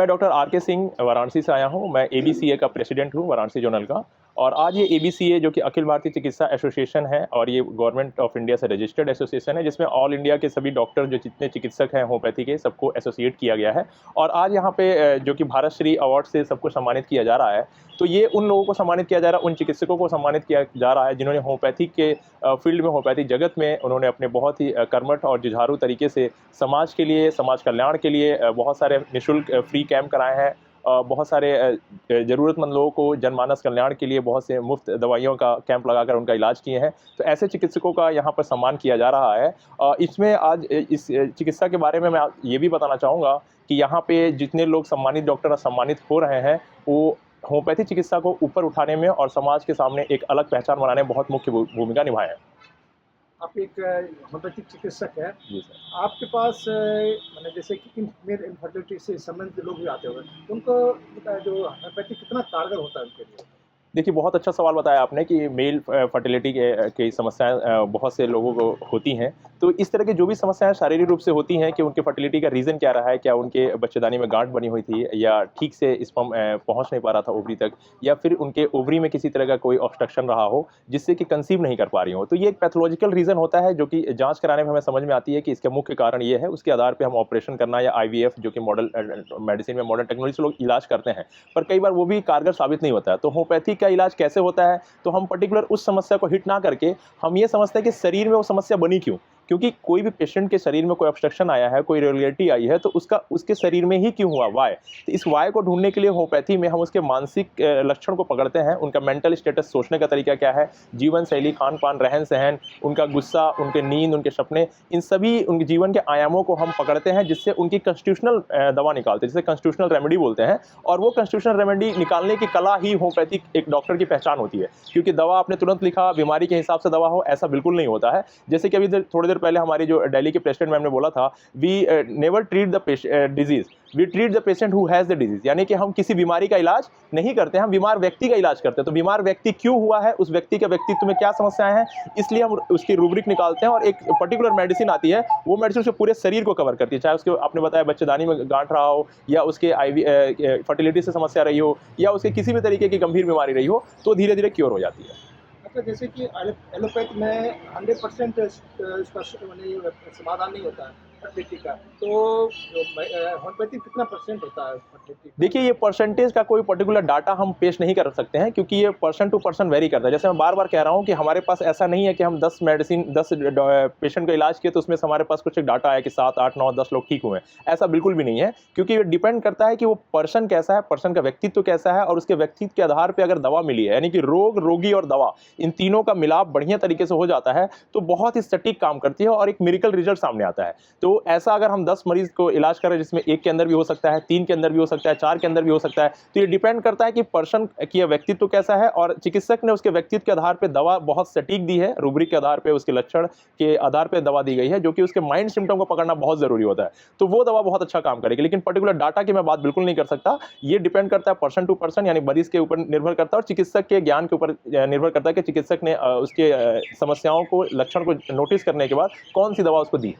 मैं doctor R के सिंह वाराणसी से आया हूँ। मैं एबीसीए का प्रेसिडेंट हूँ वाराणसी जोनल का। और आज ये एबीसीए जो कि अखिल भारतीय चिकित्सा एसोसिएशन है और ये गवर्नमेंट ऑफ इंडिया से रजिस्टर्ड एसोसिएशन है, जिसमें ऑल इंडिया के सभी डॉक्टर जो जितने चिकित्सक हैं होम्योपैथी के, सबको एसोसिएट किया गया है। और आज यहाँ पे जो कि भारत श्री अवार्ड से सबको सम्मानित किया जा रहा है। तो ये उन लोगों को सम्मानित किया जा रहा है, उन चिकित्सकों को सम्मानित किया जा रहा है जिन्होंने होम्योपैथी के फील्ड में, होम्योपैथी जगत में उन्होंने अपने बहुत ही कर्मठ और जुझारू तरीके से समाज के लिए, समाज कल्याण के लिए बहुत सारे निःशुल्क फ्री कैंप कराए हैं। बहुत सारे ज़रूरतमंद लोगों को जनमानस कल्याण के लिए बहुत से मुफ्त दवाइयों का कैंप लगाकर उनका इलाज किए हैं। तो ऐसे चिकित्सकों का यहाँ पर सम्मान किया जा रहा है। इसमें आज इस चिकित्सा के बारे में मैं ये भी बताना चाहूँगा कि यहाँ पे जितने लोग सम्मानित डॉक्टर सम्मानित हो रहे हैं, वो होम्योपैथी चिकित्सा को ऊपर उठाने में और समाज के सामने एक अलग पहचान बनाने में बहुत मुख्य भूमिका निभाए हैं। आप एक होम्योपैथिक चिकित्सक हैं। जी सर। आपके पास मैंने जैसे कि मेल इनफर्टिलिटी से संबंधित लोग भी आते होंगे, उनको जो होम्योपैथी कितना कारगर होता है उनके लिए? देखिए, बहुत अच्छा सवाल बताया आपने कि मेल फर्टिलिटी की समस्याएँ बहुत से लोगों को होती हैं। तो इस तरह की जो भी समस्याएँ शारीरिक रूप से होती हैं कि उनके फर्टिलिटी का रीज़न क्या रहा है, क्या उनके बच्चेदानी में गाँठ बनी हुई थी या ठीक से स्पर्म पहुँच नहीं पा रहा था ओवरी तक, या फिर उनके ओवरी में किसी तरह का कोई ऑब्स्ट्रक्शन रहा हो जिससे कि कंसीव नहीं कर पा रही हो। तो ये एक पैथोलॉजिकल रीज़न होता है जो कि जाँच कराने में हमें समझ में आती है कि इसका मुख्य कारण ये है। उसके आधार पे हम ऑपरेशन करना या आईवीएफ जो कि मॉडल मेडिसिन में मॉडर्न टेक्नोलॉजी से लोग इलाज करते हैं, पर कई बार वो भी कारगर साबित नहीं होता है। तो होम्योपैथी का इलाज कैसे होता है? तो हम पर्टिकुलर उस समस्या को हिट ना करके हम ये समझते हैं कि शरीर में वो समस्या बनी क्यों? क्योंकि कोई भी पेशेंट के शरीर में कोई ऑब्स्ट्रक्शन आया है, कोई इरेगुलरिटी आई है, तो उसका उसके शरीर में ही क्यों हुआ, व्हाय? तो इस व्हाय को ढूँढने के लिए होम्योपैथी में हम उसके मानसिक लक्षण को पकड़ते हैं। उनका मेंटल स्टेटस, सोचने का तरीका क्या है, जीवन शैली, खान-पान, रहन-सहन, उनका गुस्सा, उनके नींद, उनके सपने, इन सभी उनके जीवन के आयामों को हम पकड़ते हैं, जिससे उनकी कॉन्स्टिट्यूशनल दवा निकालते हैं, जिसे कॉन्स्टिट्यूशनल रेमेडी बोलते हैं। और वो कॉन्स्टिट्यूशनल रेमेडी निकालने की कला ही होम्योपैथी एक डॉक्टर की पहचान होती है। क्योंकि दवा आपने तुरंत लिखा, बीमारी के हिसाब से दवा हो, ऐसा बिल्कुल नहीं होता है। जैसे कि अभी थोड़ी देर पहले हमारी जो दिल्ली के प्रेसिडेंट मैम ने बोला था, we never treat the disease, we treat the patient who has the disease. यानी कि हम किसी बीमारी का इलाज नहीं करते हैं, हम बीमार व्यक्ति का इलाज करते हैं। तो बीमार व्यक्ति क्यों हुआ है, उस व्यक्ति के व्यक्तित्व में क्या समस्याएं हैं, इसलिए हम उसकी रूब्रिक निकालते हैं और एक पर्टिकुलर मेडिसिन आती है। वो मेडिसिन उसके पूरे शरीर को कवर करती है, चाहे उसके, आपने बताया, बच्चेदानी में गांठ रहा हो, या उसके फर्टिलिटी से समस्या रही हो, या उसके किसी भी तरीके की गंभीर बीमारी रही हो, तो धीरे धीरे क्योर हो जाती है। अच्छा, जैसे कि एलोपैथ में 100% इसका समाधान नहीं होता है फर्टिलिटी का, तो होम्योपैथी कितना परसेंट होता है फर्टिलिटी? देखिए, ये परसेंटेज का कोई पर्टिकुलर डाटा हम पेश नहीं कर सकते हैं, क्योंकि ये पर्सन टू पर्सन वेरी करता है। जैसे मैं बार बार कह रहा हूँ कि हमारे पास ऐसा नहीं है कि हम 10 पेशेंट का इलाज किए तो उसमें से हमारे पास कुछ एक डाटा है कि 7, 8, 9, 10 लोग ठीक हुए हैं। ऐसा बिल्कुल भी नहीं है, क्योंकि ये डिपेंड करता है कि वो पर्सन कैसा है, पर्सन का व्यक्तित्व कैसा है, और उसके व्यक्तित्व के आधार पर अगर दवा मिली है, यानी कि रोग, रोगी और दवा, इन तीनों का मिलाप बढ़िया तरीके से हो जाता है, तो बहुत ही सटीक काम करती है और एक मिरेकल रिजल्ट सामने आता है। तो ऐसा अगर हम 10 मरीज को इलाज करें, जिसमें 1 के अंदर भी हो सकता है, 3 के अंदर भी हो सकता है, 4 के अंदर भी हो सकता है, तो ये डिपेंड करता है कि पर्सन की व्यक्तित्व कैसा है, और चिकित्सक ने उसके व्यक्तित्व के आधार पे दवा बहुत सटीक दी है, रूब्रिक के आधार पे, उसके लक्षण के आधार पे दवा दी गई है, जो कि उसके माइंड सिम्टम को पकड़ना बहुत जरूरी होता है। तो वो दवा बहुत अच्छा काम करेगी। लेकिन पर्टिकुलर डाटा की मैं बात बिल्कुल नहीं कर सकता। ये डिपेंड करता है पर्सन टू पर्सन, यानी मरीज के ऊपर निर्भर करता है और चिकित्सक के ज्ञान के ऊपर निर्भर करता है कि चिकित्सक ने उसके समस्याओं को, लक्षण को नोटिस करने के बाद कौन सी दवा उसको दी।